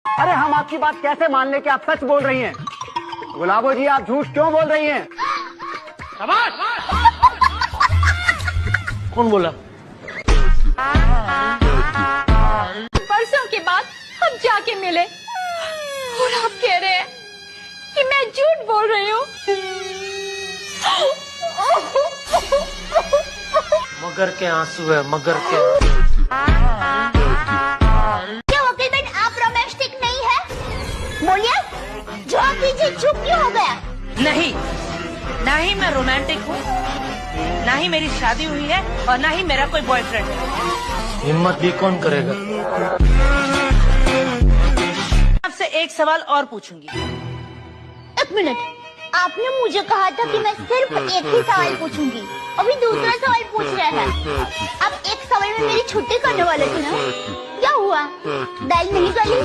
अरे हम आपकी बात कैसे मान ले कि आप सच बोल रही हैं? गुलाबो जी, आप झूठ क्यों बोल रही हैं? कौन बोला? परसों के बाद हम जाके मिले और आप कह रहे हैं कि मैं झूठ बोल रही हूँ। मगर के आंसू है, मगर के। क्या वकील आप रोमांटिक नहीं है? बोलिए, जवाब दीजिए, चुप क्यों हो गया? नहीं, ना ही मैं रोमांटिक हूँ, ना ही मेरी शादी हुई है और ना ही मेरा कोई बॉयफ्रेंड है। हिम्मत भी कौन करेगा? आपसे एक सवाल और पूछूंगी। एक मिनट, आपने मुझे कहा था कि मैं सिर्फ एक ही सवाल पूछूंगी, अभी दूसरा सवाल पूछ रहे हैं। आप एक सवाल में मेरी छुट्टी करने वाले थे ना? क्या हुआ? दाल नहीं गली?